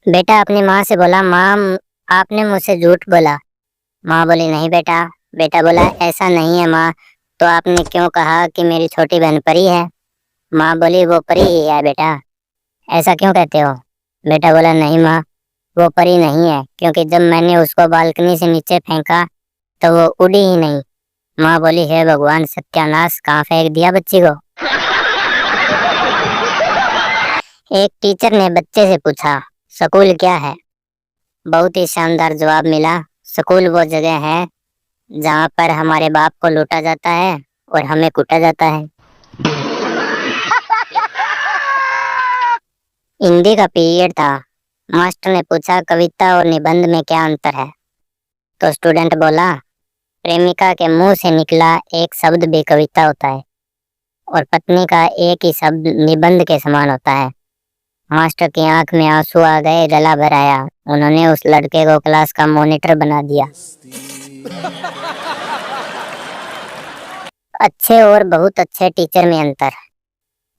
बेटा अपनी माँ से बोला, माँ आपने मुझसे झूठ बोला। माँ बोली, नहीं बेटा। बेटा बोला, ऐसा नहीं है माँ, तो आपने क्यों कहा कि मेरी छोटी बहन परी है? माँ बोली, वो परी ही है बेटा, ऐसा क्यों कहते हो? बेटा बोला, नहीं माँ, वो परी नहीं है, क्योंकि जब मैंने उसको बालकनी से नीचे फेंका तो वो उड़ी ही नहीं। माँ बोली, हे भगवान, सत्यानाश, कहाँ फेंक दिया बच्ची को? एक टीचर ने बच्चे से पूछा, स्कूल क्या है? बहुत ही शानदार जवाब मिला, स्कूल वो जगह है जहाँ पर हमारे बाप को लूटा जाता है और हमें कूटा जाता है। हिंदी का पीरियड था। मास्टर ने पूछा, कविता और निबंध में क्या अंतर है? तो स्टूडेंट बोला, प्रेमिका के मुंह से निकला एक शब्द भी कविता होता है और पत्नी का एक ही शब्द निबंध के समान होता है। मास्टर की आंख में आंसू आ गए, गला भर आया। उन्होंने उस लड़के को क्लास का मॉनिटर बना दिया। अच्छे और बहुत अच्छे टीचर में अंतर।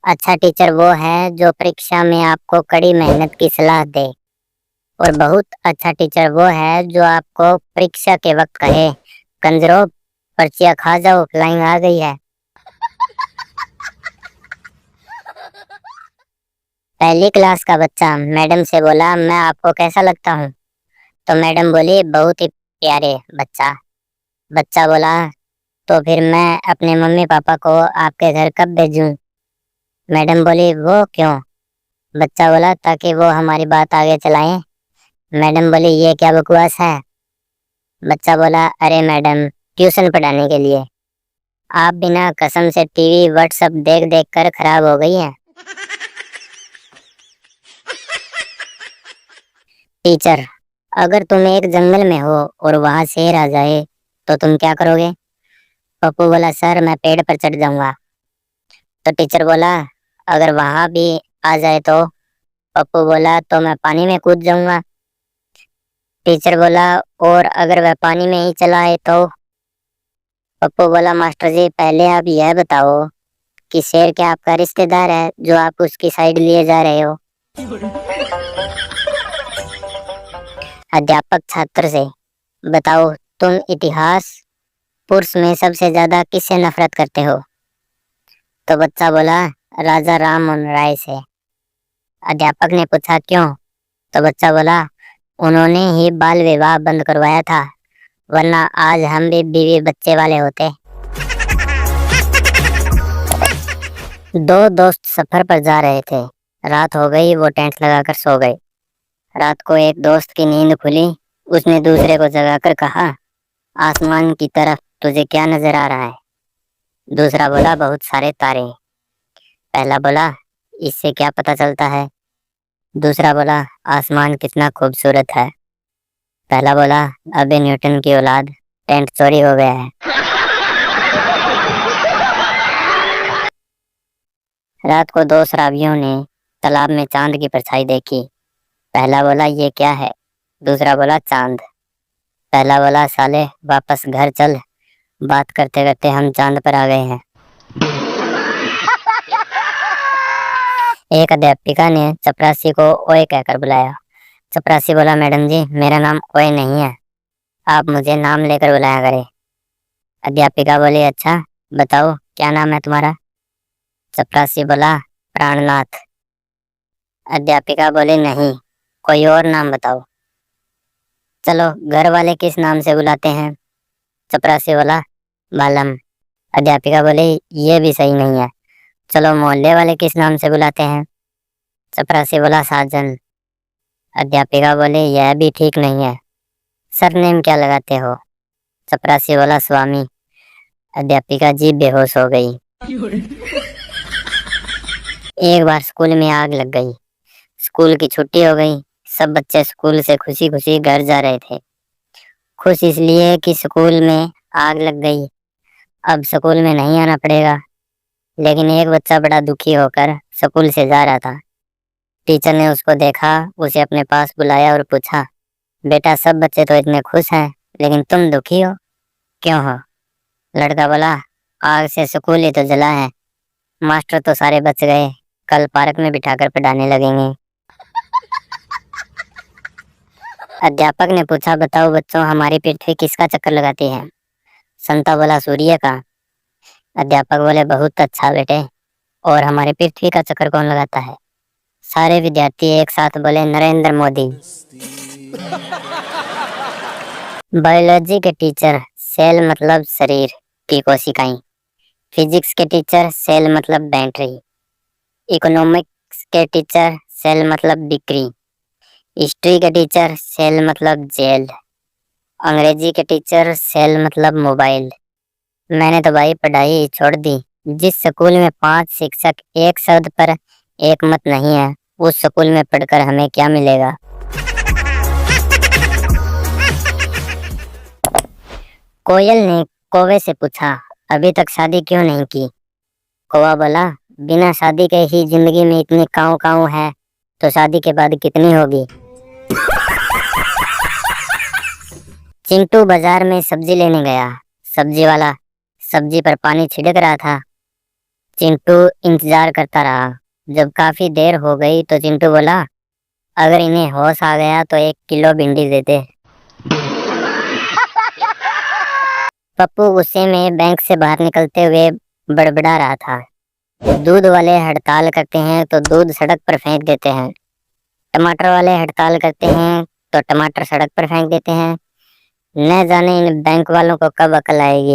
अच्छा टीचर वो है जो परीक्षा में आपको कड़ी मेहनत की सलाह दे, और बहुत अच्छा टीचर वो है जो आपको परीक्षा के वक्त कहे, कंजरो पर्चियां खा जाओ, फ्लाइंग आ गई है। पहली क्लास का बच्चा मैडम से बोला, मैं आपको कैसा लगता हूँ? तो मैडम बोली, बहुत ही प्यारे बच्चा। बच्चा बोला, तो फिर मैं अपने मम्मी पापा को आपके घर कब भेजूं? मैडम बोली, वो क्यों? बच्चा बोला, ताकि वो हमारी बात आगे चलाएं। मैडम बोली, ये क्या बकवास है? बच्चा बोला, अरे मैडम, ट्यूशन पढ़ाने के लिए। आप बिना कसम से टीवी व्हाट्सएप देख देख कर खराब हो गई हैं। टीचर, अगर तुम एक जंगल में हो और वहां शेर आ जाए तो तुम क्या करोगे? पप्पू बोला, सर मैं पेड़ पर चढ़ जाऊंगा। तो टीचर बोला, अगर वहां भी आ जाए तो? पप्पू बोला, तो मैं पानी में कूद जाऊंगा। टीचर बोला, और अगर वह पानी में ही चला आए तो? पप्पू बोला, मास्टर जी पहले आप यह बताओ कि शेर क्या आपका रिश्तेदार है जो आप उसकी साइड लिए जा रहे हो? अध्यापक छात्र से, बताओ तुम इतिहास पुरुष में सबसे ज्यादा किससे नफरत करते हो? तो बच्चा बोला, राजा राम मोहन राय से। अध्यापक ने पूछा, क्यों? तो बच्चा बोला, उन्होंने ही बाल विवाह बंद करवाया था, वरना आज हम भी बीवी बच्चे वाले होते। दो दोस्त सफर पर जा रहे थे। रात हो गई, वो टेंट लगाकर सो गए। रात को एक दोस्त की नींद खुली। उसने दूसरे को जगाकर कहा, आसमान की तरफ तुझे क्या नजर आ रहा है? दूसरा बोला, बहुत सारे तारे। पहला बोला, इससे क्या पता चलता है? दूसरा बोला, आसमान कितना खूबसूरत है। पहला बोला, अबे न्यूटन की औलाद, टेंट चोरी हो गया है। रात को दो शराबियों ने तालाब में चांद की परछाई देखी। पहला बोला, ये क्या है? दूसरा बोला, चांद। पहला बोला, साले वापस घर चल, बात करते करते हम चांद पर आ गए हैं। एक अध्यापिका ने चपरासी को ओए कहकर बुलाया। चपरासी बोला, मैडम जी मेरा नाम ओए नहीं है, आप मुझे नाम लेकर बुलाया करें। अध्यापिका बोली, अच्छा बताओ क्या नाम है तुम्हारा? चपरासी बोला, प्राणनाथ। अध्यापिका बोली, नहीं, कोई और नाम बताओ। चलो घर वाले किस नाम से बुलाते हैं? चपरासी बोला, बालम। अध्यापिका बोली, ये भी सही नहीं है, चलो मोहल्ले वाले किस नाम से बुलाते हैं? चपरासी बोला, साजन। अध्यापिका बोली, यह भी ठीक नहीं है, सरनेम क्या लगाते हो? चपरासी बोला, स्वामी। अध्यापिका जी बेहोश हो गई। एक बार स्कूल में आग लग गई। स्कूल की छुट्टी हो गई। सब बच्चे स्कूल से खुशी खुशी घर जा रहे थे। खुश इसलिए कि स्कूल में आग लग गई, अब स्कूल में नहीं आना पड़ेगा। लेकिन एक बच्चा बड़ा दुखी होकर स्कूल से जा रहा था। टीचर ने उसको देखा, उसे अपने पास बुलाया और पूछा, बेटा सब बच्चे तो इतने खुश हैं, लेकिन तुम दुखी हो, क्यों हो? लड़का बोला, आग से स्कूल ही तो जला है, मास्टर तो सारे बच गए, कल पार्क में बिठाकर पढ़ाने लगेंगे। अध्यापक ने पूछा, बताओ बच्चों, हमारी पृथ्वी किसका चक्कर लगाती है? संता बोला, सूर्य का। अध्यापक बोले, बहुत अच्छा बेटे, और हमारी पृथ्वी का चक्कर कौन लगाता है? सारे विद्यार्थी एक साथ बोले, नरेंद्र मोदी। बायोलॉजी के टीचर, सेल मतलब शरीर की कोशिकाएं। फिजिक्स के टीचर, सेल मतलब बैटरी। इकोनॉमिक्स के टीचर, सेल मतलब बिक्री। हिस्ट्री के टीचर, सेल मतलब जेल। अंग्रेजी के टीचर, सेल मतलब मोबाइल। मैंने तो भाई पढ़ाई ही छोड़ दी। जिस स्कूल में 5 शिक्षक एक शब्द पर एक मत नहीं है, उस स्कूल में पढ़कर हमें क्या मिलेगा? कोयल ने कौवे से पूछा, अभी तक शादी क्यों नहीं की? कौवा बोला, बिना शादी के ही जिंदगी में इतनी काऊ काऊ है, तो शादी के बाद कितनी होगी? चिंटू बाजार में सब्जी लेने गया। सब्जी वाला सब्जी पर पानी छिड़क रहा था। चिंटू इंतजार करता रहा। जब काफी देर हो गई तो चिंटू बोला, अगर इन्हें होश आ गया तो 1 किलो भिंडी दे दे। पप्पू गुस्से में बैंक से बाहर निकलते हुए बड़बड़ा रहा था, दूध वाले हड़ताल करते हैं तो दूध सड़क पर फेंक देते हैं, टमाटर वाले हड़ताल करते हैं तो टमाटर सड़क पर फेंक देते हैं। न जाने इन बैंक वालों को कब अकल आएगी।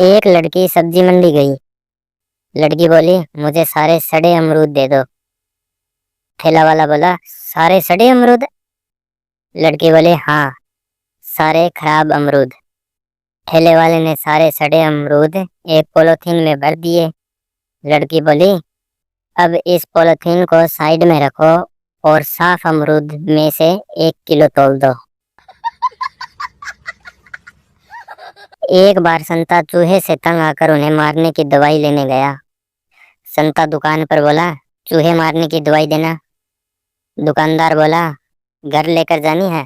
एक लड़की सब्जी मंडी गई। लड़की बोली, मुझे सारे सड़े अमरूद दे दो। ठेला वाला बोला, सारे सड़े अमरूद? लड़की बोली, हाँ, सारे खराब अमरूद। ठेले वाले ने सारे सड़े अमरूद एक पॉलीथीन में भर दिए। लड़की बोली, अब इस पॉलीथीन को साइड में रखो और साफ अमरूद में से 1 किलो तोल दो। एक बार संता चूहे से तंग आकर उन्हें मारने की दवाई लेने गया। संता दुकान पर बोला, चूहे मारने की दवाई देना। दुकानदार बोला, घर लेकर जानी है?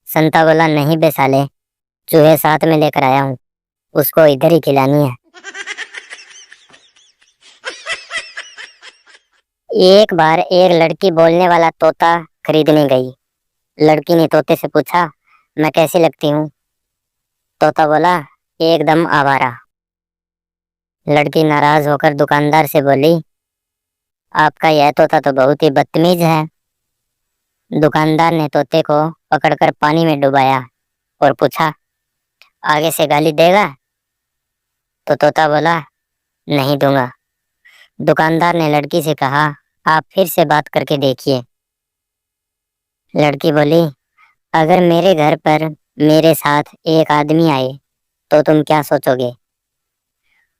संता बोला, नहीं बे साले, चूहे साथ में लेकर आया हूँ, उसको इधर ही खिलानी है। एक बार एक लड़की बोलने वाला तोता खरीदने गई। लड़की ने तोते से पूछा, मैं कैसी लगती हूँ? तोता बोला, एकदम आवारा। लड़की नाराज होकर दुकानदार से बोली, आपका यह तोता तो बहुत ही बदतमीज है। दुकानदार ने तोते को पकड़कर पानी में डुबाया और पूछा, आगे से गाली देगा? तो तोता बोला, नहीं दूंगा। दुकानदार ने लड़की से कहा, आप फिर से बात करके देखिए। लड़की बोली, अगर मेरे घर पर मेरे साथ एक आदमी आए तो तुम क्या सोचोगे?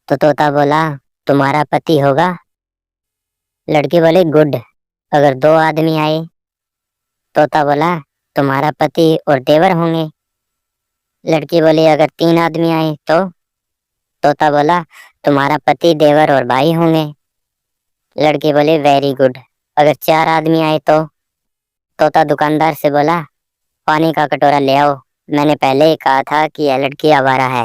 तो तोता बोला, तुम्हारा पति होगा। लड़की बोली, गुड। अगर 2 आदमी आए? तोता बोला, तुम्हारा पति और देवर होंगे। लड़की बोली, अगर 3 आदमी आए तो? तोता बोला, तुम्हारा पति, देवर और भाई होंगे। लड़की बोली, वेरी गुड। अगर 4 आदमी आए तो? तोता दुकानदार से बोला, पानी का कटोरा ले आओ, मैंने पहले ही कहा था कि यह लड़की आवारा है।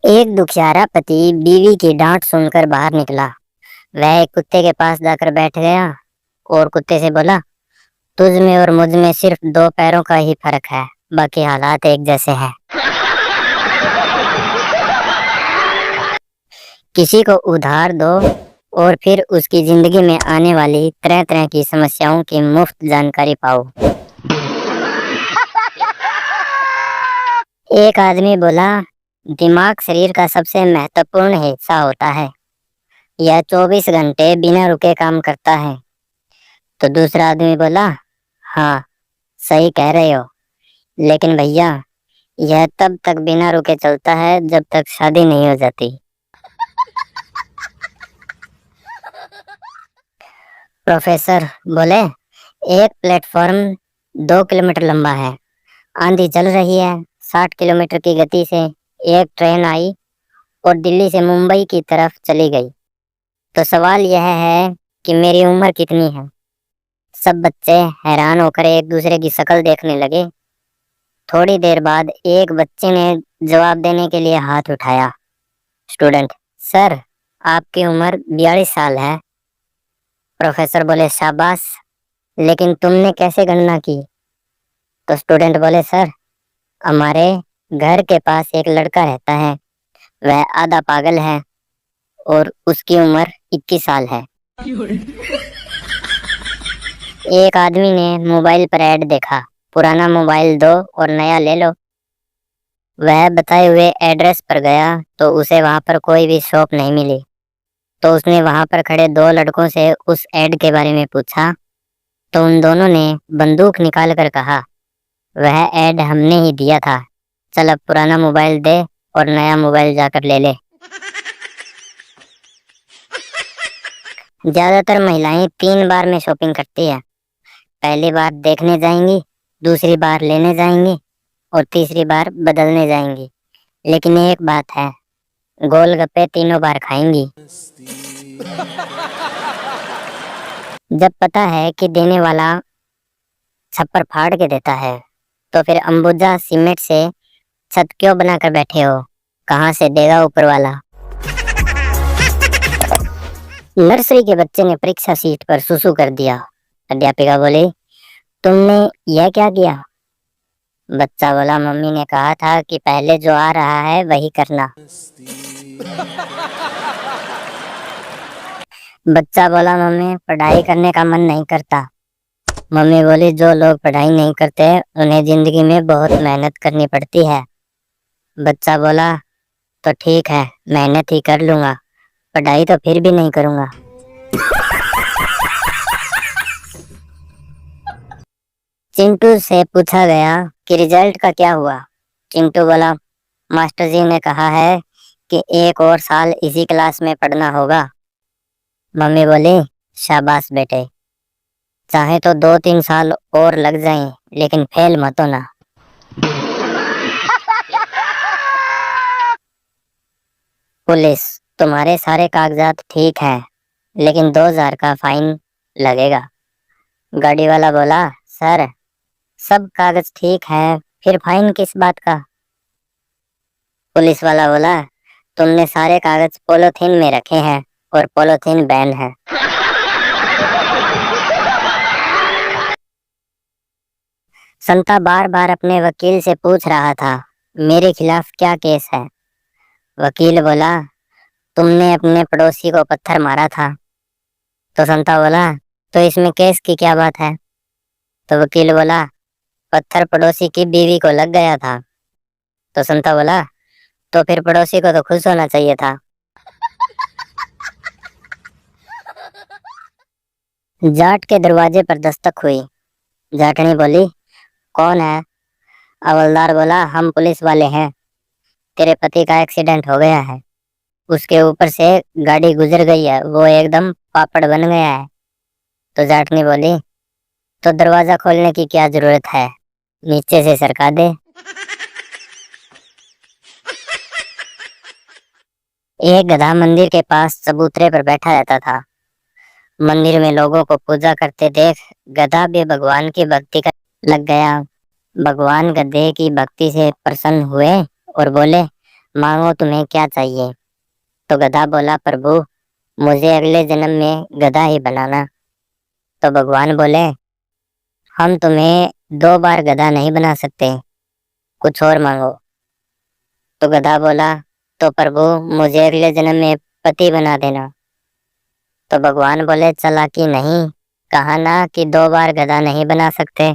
एक दुखियारा पति बीवी की डांट सुनकर बाहर निकला। वह एक कुत्ते के पास जाकर बैठ गया और कुत्ते से बोला, तुझ में और मुझ में सिर्फ 2 पैरों का ही फर्क है, बाकी हालात एक जैसे हैं। किसी को उधार दो और फिर उसकी जिंदगी में आने वाली तरह तरह की समस्याओं की मुफ्त जानकारी पाओ। एक आदमी बोला, दिमाग शरीर का सबसे महत्वपूर्ण हिस्सा होता है, यह 24 घंटे बिना रुके काम करता है। तो दूसरा आदमी बोला, हाँ, सही कह रहे हो, लेकिन भैया यह तब तक बिना रुके चलता है जब तक शादी नहीं हो जाती। प्रोफेसर बोले, एक प्लेटफॉर्म 2 किलोमीटर लंबा है, आंधी चल रही है, 60 किलोमीटर की गति से एक ट्रेन आई और दिल्ली से मुंबई की तरफ चली गई। तो सवाल यह है कि मेरी उम्र कितनी है? सब बच्चे हैरान होकर एक दूसरे की शक्ल देखने लगे। थोड़ी देर बाद एक बच्चे ने जवाब देने के लिए हाथ उठाया। स्टूडेंट, सर, आपकी उम्र 42 साल है। प्रोफेसर बोले शाबाश, लेकिन तुमने कैसे गणना की? तो स्टूडेंट बोले सर, हमारे घर के पास एक लड़का रहता है, वह आधा पागल है और उसकी उम्र 21 साल है। एक आदमी ने मोबाइल पर ऐड देखा, पुराना मोबाइल दो और नया ले लो। वह बताए हुए एड्रेस पर गया तो उसे वहां पर कोई भी शॉप नहीं मिली। तो उसने वहां पर खड़े दो लड़कों से उस ऐड के बारे में पूछा, तो उन दोनों ने बंदूक निकाल कर कहा, वह ऐड हमने ही दिया था, चल अब पुराना मोबाइल दे और नया मोबाइल जाकर ले ले। ज्यादातर महिलाएं 3 बार में शॉपिंग करती है। पहली बार देखने जाएंगी, दूसरी बार लेने जाएंगी और तीसरी बार बदलने जाएंगी। लेकिन एक बात है, गोलगप्पे तीनों बार खाएंगी। जब पता है कि देने वाला छप्पर फाड़ के देता है, तो फिर अंबुजा सीमेंट से छत क्यों बनाकर बैठे हो? कहाँ से देगा ऊपर वाला? नर्सरी के बच्चे ने परीक्षा सीट पर सुसु कर दिया। अध्यापिका बोली, तुमने यह क्या किया? बच्चा बोला, मम्मी ने कहा था कि पहले जो आ रहा है वही करना। बच्चा बोला, मम्मी पढ़ाई करने का मन नहीं करता। मम्मी बोली, जो लोग पढ़ाई नहीं करते उन्हें जिंदगी में बहुत मेहनत करनी पड़ती है। बच्चा बोला, तो ठीक है, मेहनत ही कर लूंगा, पढ़ाई तो फिर भी नहीं करूंगा। चिंटू से पूछा गया कि रिजल्ट का क्या हुआ? चिंटू बोला, मास्टर जी ने कहा है कि 1 और साल इसी क्लास में पढ़ना होगा। मम्मी बोली, शाबाश बेटे, चाहे तो 2-3 साल और लग जाएं, लेकिन फेल मत होना। पुलिस, तुम्हारे सारे कागजात ठीक हैं, लेकिन 2000 का फाइन लगेगा। गाड़ी वाला बोला, सर सब कागज ठीक है, फिर फाइन किस बात का? पुलिस वाला बोला, तुमने सारे कागज पॉलीथीन में रखे हैं और पॉलीथीन बैन है। संता बार बार अपने वकील से पूछ रहा था, मेरे खिलाफ क्या केस है? वकील बोला, तुमने अपने पड़ोसी को पत्थर मारा था। तो संता बोला, तो इसमें केस की क्या बात है? तो वकील बोला, पत्थर पड़ोसी की बीवी को लग गया था। तो संता बोला, तो फिर पड़ोसी को तो खुश होना चाहिए था। जाट के दरवाजे पर दस्तक हुई। जाटनी बोली, कौन है? हवलदार बोला, हम पुलिस वाले हैं, तेरे पति का एक्सीडेंट हो गया है, उसके ऊपर से गाड़ी गुजर गई है, वो एकदम पापड़ बन गया है। तो जाटनी बोली, तो दरवाजा खोलने की क्या जरूरत है, नीचे से सरका दे। एक गधा मंदिर के पास चबूतरे पर बैठा रहता था। मंदिर में लोगों को पूजा करते देख गधा भी भगवान की भक्ति कर लग गया। भगवान गधे की भक्ति से प्रसन्न हुए और बोले, मांगो तुम्हें क्या चाहिए? तो गधा बोला, प्रभु मुझे अगले जन्म में गधा ही बनाना। तो भगवान बोले, हम तुम्हें 2 बार गधा नहीं बना सकते, कुछ और मांगो। तो गधा बोला, तो प्रभु मुझे अगले जन्म में पति बना देना। तो भगवान बोले, चालाकी नहीं, कहा ना कि 2 बार गधा नहीं बना सकते।